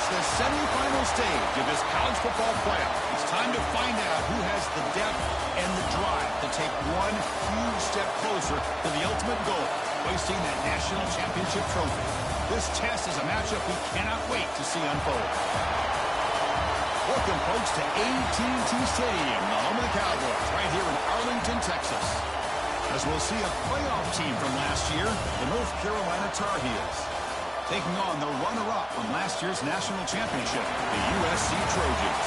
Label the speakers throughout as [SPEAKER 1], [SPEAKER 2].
[SPEAKER 1] reached the semifinal stage of this college football playoff. It's time to find out who has the depth and the drive to take one huge step closer to the ultimate goal, hoisting that national championship trophy. This test is a matchup we cannot wait to see unfold. Welcome, folks, to AT&T Stadium, the home of the Cowboys, right here in Arlington, Texas. As we'll see a playoff team from last year, the North Carolina Tar Heels, taking on the runner-up from last year's national championship, the USC Trojans.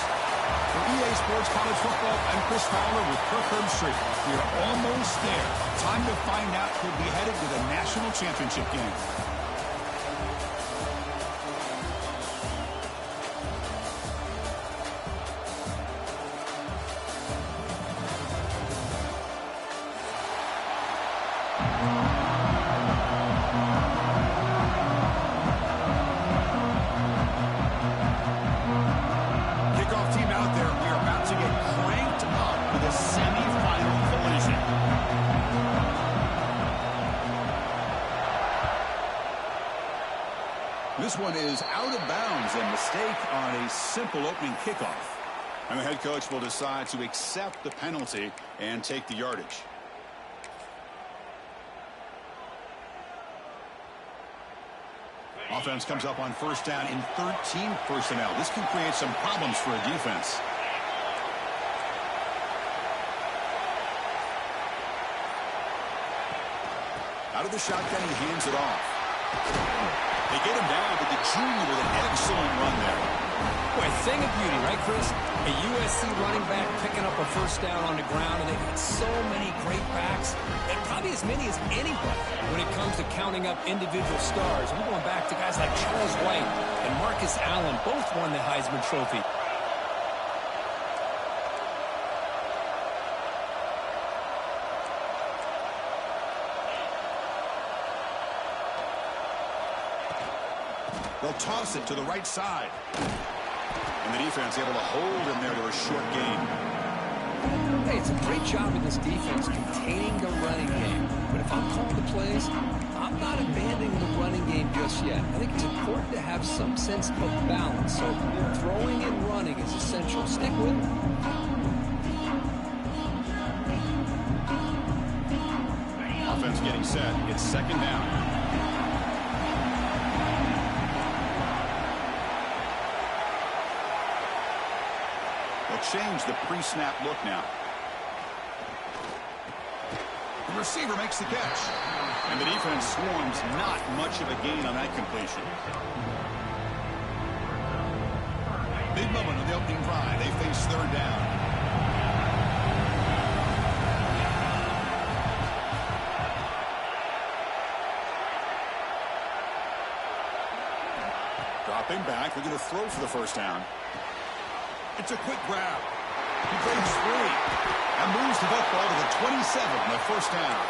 [SPEAKER 1] For EA Sports College Football, I'm Chris Fowler with Kirk Herbstreit. We are almost there. Time to find out who'll be headed to the national championship game. This one is out of bounds, a mistake on a simple opening kickoff. And the head coach will decide to accept the penalty and take the yardage. Offense comes up on first down in 13 personnel. This can create some problems for a defense. Out of the shotgun, he hands it off. They get him down, but the junior with an excellent run there.
[SPEAKER 2] Boy, thing of beauty, right, Chris? A USC running back picking up a first down on the ground, and they've got so many great backs, and probably as many as anybody when it comes to counting up individual stars. We're going back to guys like Charles White and Marcus Allen, both won the Heisman Trophy.
[SPEAKER 1] They'll toss it to the right side. And the defense able to hold him there to a short gain.
[SPEAKER 2] Hey, it's a great job in this defense containing the running game. But if I'm calling the plays, I'm not abandoning the running game just yet. I think it's important to have some sense of balance. So throwing and running is essential. Stick with it.
[SPEAKER 1] Offense getting set. It's second down. Change the pre-snap look now. The receiver makes the catch. And the defense swarms, not much of a gain on that completion. Big moment of the opening drive. They face third down. Dropping back. They're going to throw for the first down. It's a quick grab. He breaks free and moves the football to the 27 on the first down.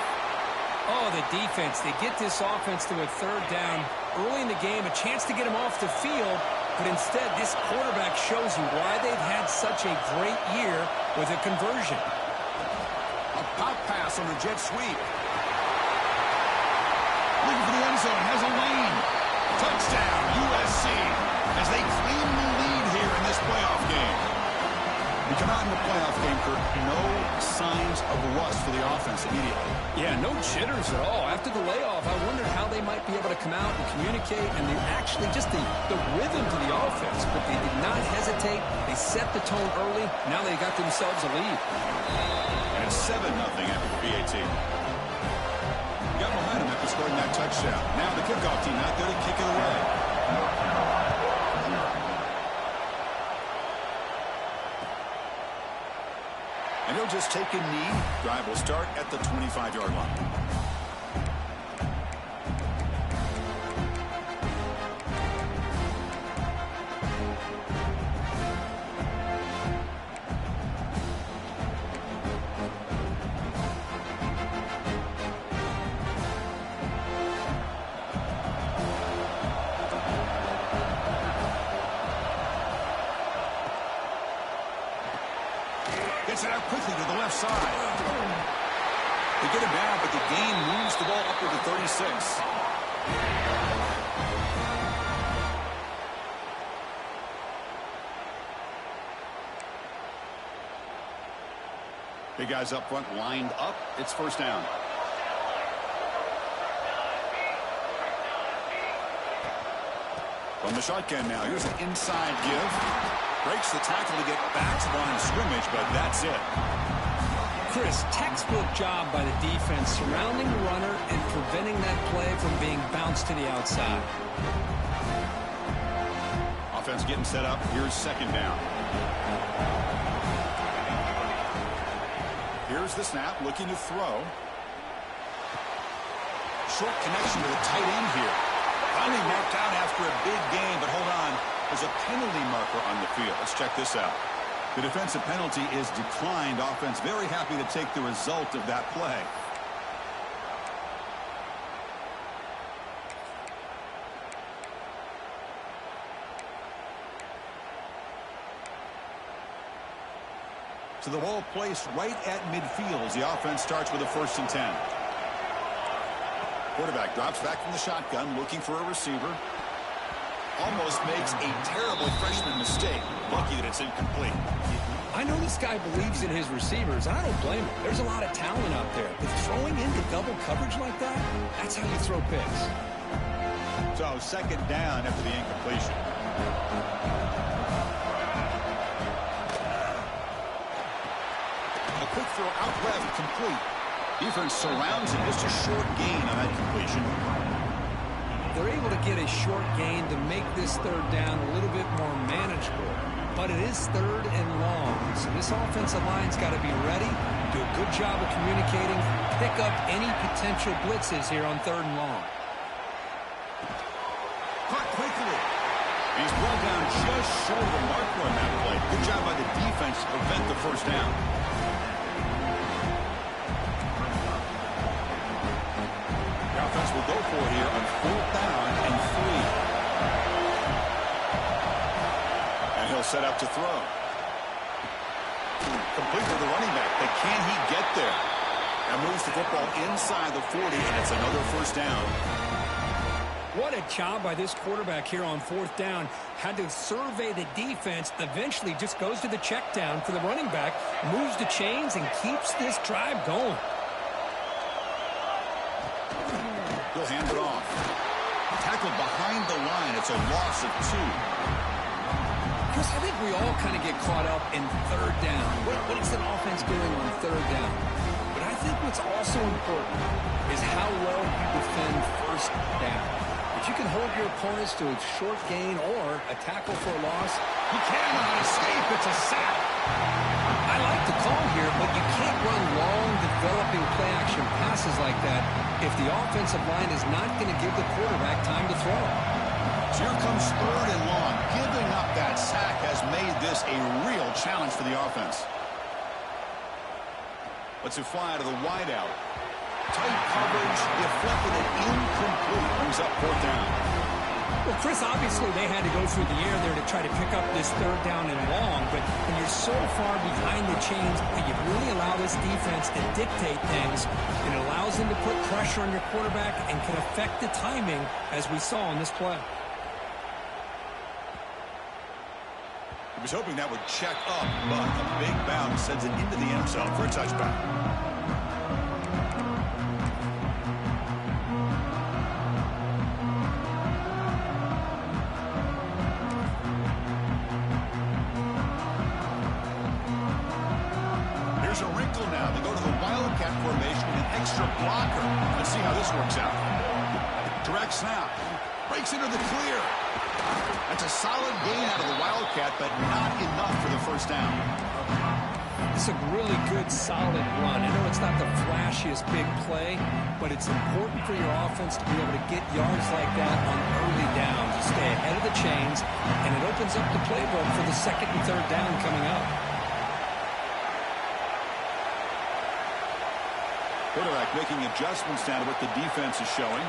[SPEAKER 2] Oh, the defense. They get this offense to a third down early in the game, a chance to get him off the field, but instead this quarterback shows you why they've had such a great year with a conversion.
[SPEAKER 1] A pop pass on a jet sweep. Looking for the end zone, has a lane. Touchdown, USC, as they claim the lead here in this playoff game. We come out in the playoff game, Kirk, no signs of rust for the offense immediately.
[SPEAKER 2] Yeah, no jitters at all. After the layoff, I wondered how they might be able to come out and communicate, and they actually just the rhythm to the offense, but they did not hesitate. They set the tone early. Now they got themselves a lead.
[SPEAKER 1] And it's 7-0 after the PAT. Got behind him after scoring that touchdown. Now the kickoff team out there to kick it away. And he'll just take a knee. Drive will start at the 25-yard line. Gets it out quickly to the left side. They get him down, but the gain moves the ball upward to 36. Big guys up front lined up. It's first down. From the shotgun now. Here's an inside give. Breaks the tackle to get back to the line of scrimmage, but that's it.
[SPEAKER 2] Chris, textbook job by the defense surrounding the runner and preventing that play from being bounced to the outside.
[SPEAKER 1] Offense getting set up. Here's second down. Here's the snap, looking to throw. Short connection to the tight end here. Finally marked out after a big gain, but hold on. There's a penalty marker on the field. Let's check this out. The defensive penalty is declined. Offense very happy to take the result of that play. So the ball placed right at midfield as the offense starts with a 1st and 10. Quarterback drops back from the shotgun, looking for a receiver. Almost makes a terrible freshman mistake. Lucky that it's incomplete.
[SPEAKER 2] I know this guy believes in his receivers, and I don't blame him. There's a lot of talent out there. But throwing into double coverage like that, that's how you throw picks.
[SPEAKER 1] So second down after the incompletion. A quick throw out left, complete. Defense surrounds him. Just a short gain on that completion.
[SPEAKER 2] They're able to get a short gain to make this third down a little bit more manageable. But it is third and long. So this offensive line's got to be ready, do a good job of communicating, pick up any potential blitzes here on third and long.
[SPEAKER 1] Caught quickly. He's brought down just short of the marker on that play. Good job by the defense to prevent the first down. The offense will go for it here on 4th down and 3. And he'll set up to throw. Complete to the running back, but can he get there? That moves the football inside the 40, and it's another first down.
[SPEAKER 2] What a job by this quarterback here on 4th down. Had to survey the defense, eventually just goes to the check down for the running back, moves the chains, and keeps this drive going.
[SPEAKER 1] He'll hand it off. Tackled behind the line. It's a loss of 2.
[SPEAKER 2] Chris, I think we all kind of get caught up in third down. What is an offense doing on third down? But I think what's also important is how well you defend first down. If you can hold your opponents to a short gain or a tackle for a loss, you cannot escape. It's a sack. I like the call here, but you can't run long, developing play-action passes like that if the offensive line is not going to give the quarterback time to throw.
[SPEAKER 1] So here comes third and long. Giving up that sack has made this a real challenge for the offense. Let's it fly to the wideout. Tight coverage, deflected and incomplete. Brings up 4th down.
[SPEAKER 2] Well, Chris, obviously they had to go through the air there to try to pick up this third down and long, but when you're so far behind the chains, you really allow this defense to dictate things. It allows them to put pressure on your quarterback and can affect the timing, as we saw on this play.
[SPEAKER 1] He was hoping that would check up, but a big bounce sends it into the end zone for a touchback. Here's a wrinkle now. They go to the Wildcat formation with an extra blocker. Let's see how this works out. Direct snap. Breaks into the clear. That's a solid gain out of the Wildcat, but not enough for the first down.
[SPEAKER 2] It's a really good, solid run. I know it's not the flashiest big play, but it's important for your offense to be able to get yards like that on early downs. You stay ahead of the chains, and it opens up the playbook for the second and third down coming up.
[SPEAKER 1] Quarterback making adjustments now to what the defense is showing.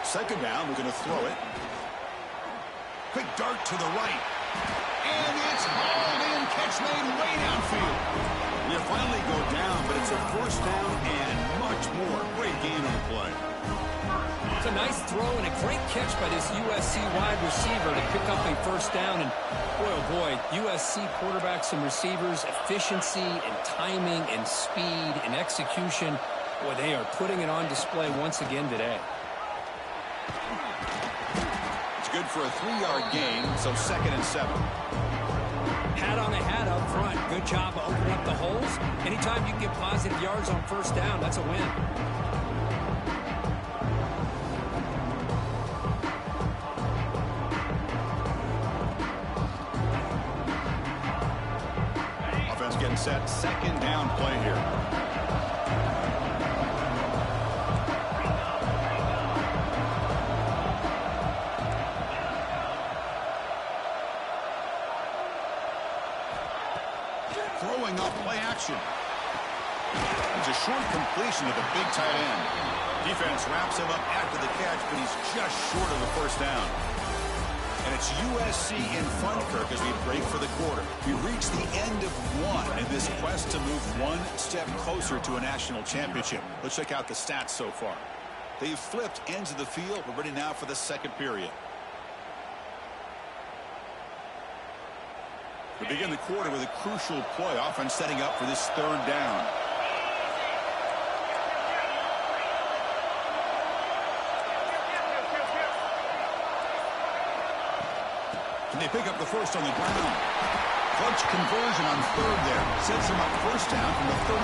[SPEAKER 1] Second down, we're going to throw it. Quick dart to the right. And it's hauled in. Catch made way downfield. You finally go down, but it's a first down and much much more. Great gain on the play.
[SPEAKER 2] It's a nice throw and a great catch by this USC wide receiver to pick up a first down. And boy, oh boy, USC quarterbacks and receivers, efficiency and timing and speed and execution. Boy, they are putting it on display once again today.
[SPEAKER 1] It's good for a 3-yard gain, so 2nd and 7.
[SPEAKER 2] Hat on a hat up front. Good job of opening up the holes. Anytime you can get positive yards on first down, that's a win.
[SPEAKER 1] Offense getting set. 2nd down play here. Throwing up play action. It's a short completion to the big tight end. Defense wraps him up after the catch, but he's just short of the first down. And it's USC in front, Kirk, as we break for the quarter. We reach the end of one in this quest to move one step closer to a national championship. Let's check out the stats so far. They've flipped ends of the field. We're ready now for the second period. We begin the quarter with a crucial play, offense setting up for this 3rd down. Can they pick up the first on the ground? Clutch conversion on 3rd there. Sets them up first down from the 31.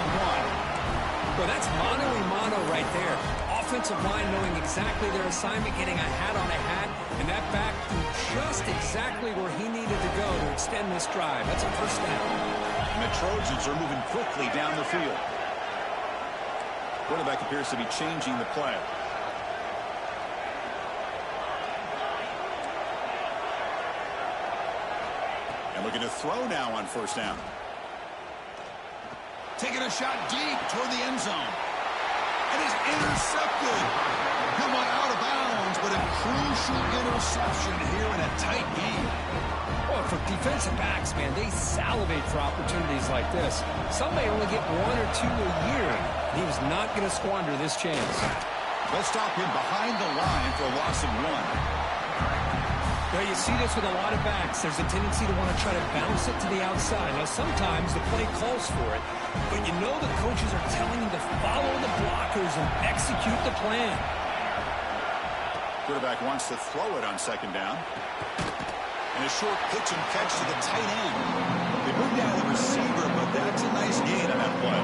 [SPEAKER 2] Well, that's mano-a-mano right there. Offensive line knowing exactly their assignment, getting a hat on a hat, and that back threw just exactly where he needed to go to extend this drive. That's a first down.
[SPEAKER 1] And the Trojans are moving quickly down the field. Quarterback appears to be changing the play. And looking to throw now on first down. Taking a shot deep toward the end zone. And it's intercepted. Come on, out of bounds, but a crucial interception here in a tight game.
[SPEAKER 2] Well, for defensive backs, man, they salivate for opportunities like this. Some may only get 1 or 2 a year. And he was not going to squander this chance.
[SPEAKER 1] Let's stop him behind the line for a loss of 1.
[SPEAKER 2] Well, you see this with a lot of backs. There's a tendency to want to try to bounce it to the outside. Now, sometimes the play calls for it, but you know the coaches are telling you to follow the blockers and execute the plan.
[SPEAKER 1] Quarterback wants to throw it on 2nd down. And a short pitch and catch to the tight end. They bring down the receiver, but that's a nice gain on that play.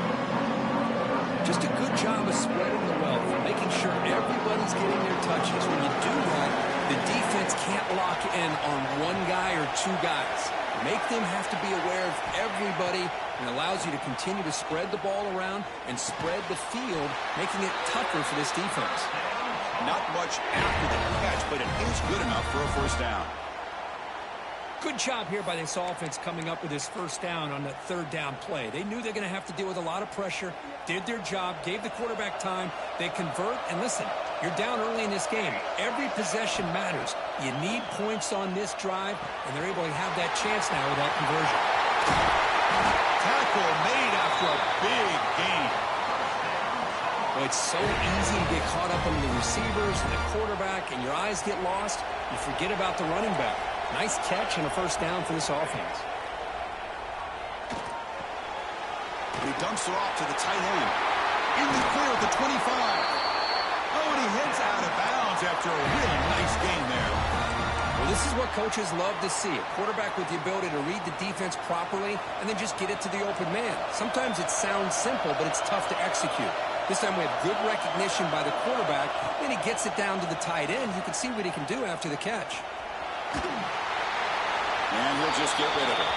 [SPEAKER 2] Just a good job of spreading the wealth, making sure everybody's getting their touches. When you do that, the defense can't lock in on 1 guy or 2 guys. Make them have to be aware of everybody, and allows you to continue to spread the ball around and spread the field, making it tougher for this defense.
[SPEAKER 1] Not much after the catch, but it is good enough for a first down.
[SPEAKER 2] Good job here by this offense coming up with this first down on that 3rd down play. They knew they're going to have to deal with a lot of pressure, did their job, gave the quarterback time. They convert, and listen, you're down early in this game. Every possession matters. You need points on this drive, and they're able to have that chance now with that conversion.
[SPEAKER 1] Tackle made after a big gain.
[SPEAKER 2] Well, it's so easy to get caught up on the receivers and the quarterback, and your eyes get lost. You forget about the running back. Nice catch and a first down for this offense.
[SPEAKER 1] He dumps it off to the tight end. In the clear at the 25. Oh, and he heads out of bounds after a really nice gain there.
[SPEAKER 2] Well, this is what coaches love to see. A quarterback with the ability to read the defense properly and then just get it to the open man. Sometimes it sounds simple, but it's tough to execute. This time we have good recognition by the quarterback. Then he gets it down to the tight end. You can see what he can do after the catch.
[SPEAKER 1] And he'll just get rid of it.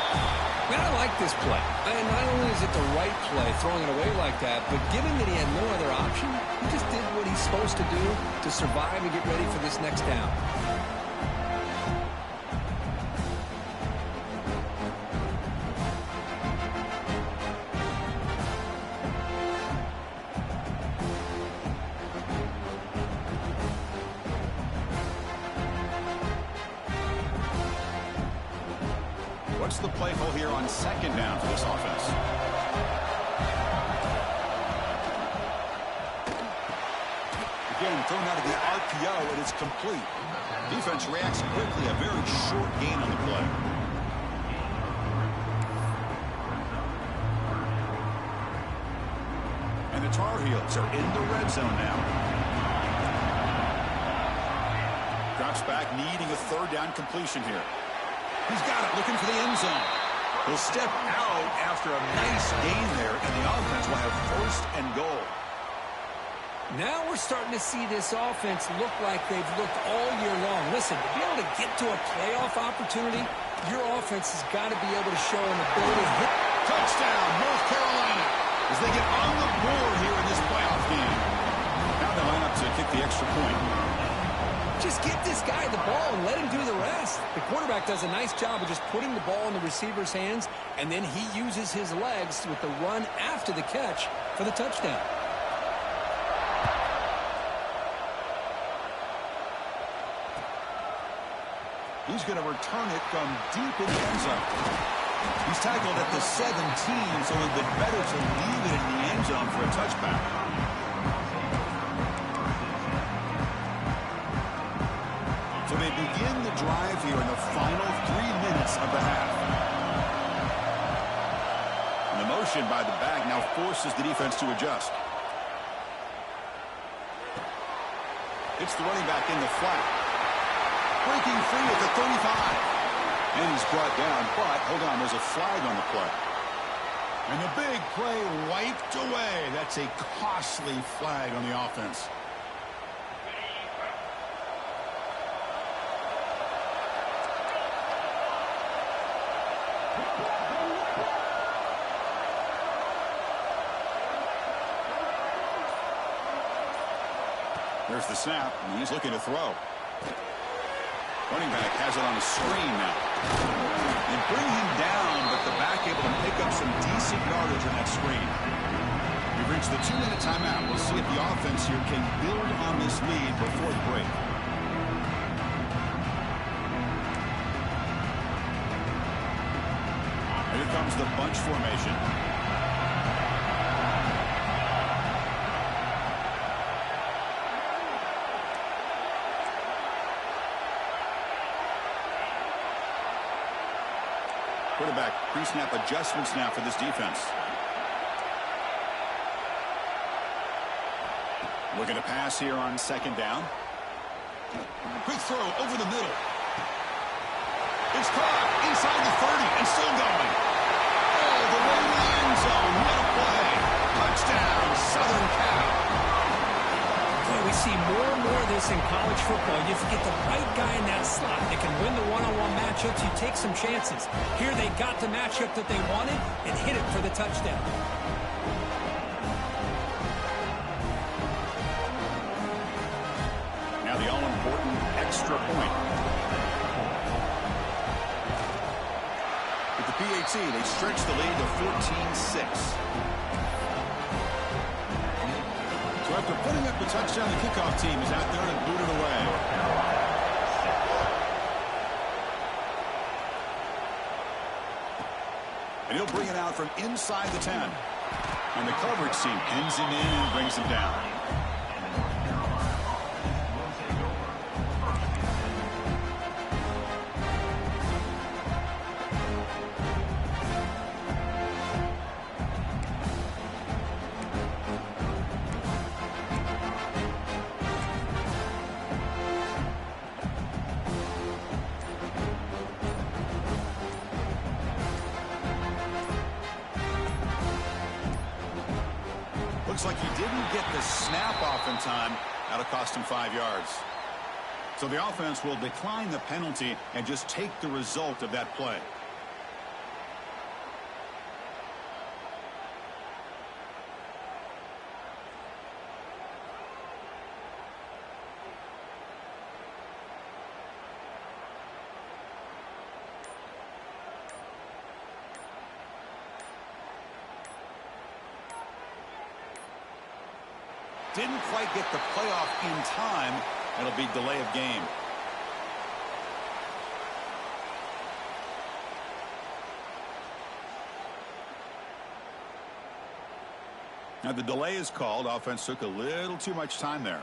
[SPEAKER 2] Man, I like this play. And not only is it the right play, throwing it away like that, but given that he had no other option, he just did what he's supposed to do to survive and get ready for this next down.
[SPEAKER 1] What's the play call here on 2nd down for this offense? and thrown out of the RPO, and it's complete. Defense reacts quickly. A very short gain on the play. And the Tar Heels are in the red zone now. Drops back, needing a third down completion here. He's got it, looking for the end zone. He'll step out after a nice gain there, and the offense will have first and goal.
[SPEAKER 2] Now we're starting to see this offense look like they've looked all year long. Listen, to be able to get to a playoff opportunity, your offense has got to be able to show an ability to hit.
[SPEAKER 1] Touchdown, North Carolina, as they get on the board here in this playoff game. Now they line up to kick the extra point.
[SPEAKER 2] Just get this guy the ball and let him do the rest. The quarterback does a nice job of just putting the ball in the receiver's hands, and then he uses his legs with the run after the catch for the touchdown.
[SPEAKER 1] He's going to return it from deep in the end zone. He's tackled at the 17, so it would have been better to leave it in the end zone for a touchback. So they begin the drive here in the final 3 minutes of the half. And the motion by the back now forces the defense to adjust. It's the running back in the flat. Breaking free at the 35. And he's brought down, but hold on, there's a flag on the play. And the big play wiped away. That's a costly flag on the offense. There's the snap, and he's looking to throw. Running back has it on a screen now. They bring him down, but the back able to pick up some decent yardage on that screen. We've reached the 2-minute timeout. We'll see if the offense here can build on this lead before the break. Here comes the bunch formation. Quarterback pre-snap adjustments now for this defense. Looking to pass here on second down. Quick throw over the middle. It's caught inside the 30 and still going. Oh, the way to the end zone. What a play. Touchdown, Southern Cal.
[SPEAKER 2] We see more and more of this in college football. You get the right guy in that slot that can win the one-on-one matchups. You take some chances. Here they got the matchup that they wanted and hit it for the touchdown.
[SPEAKER 1] Now the all-important extra point. With the PAT, they stretch the lead to 14-6. After putting up the touchdown, the kickoff team is out there and boot it away. And he'll bring it out from inside the 10. And the coverage team pins him in and brings him down. Looks like he didn't get the snap off in time. That'll cost him 5 yards. So the offense will decline the penalty and just take the result of that play. Didn't quite get the playoff in time. It'll be delay of game. Now the delay is called. Offense took a little too much time there.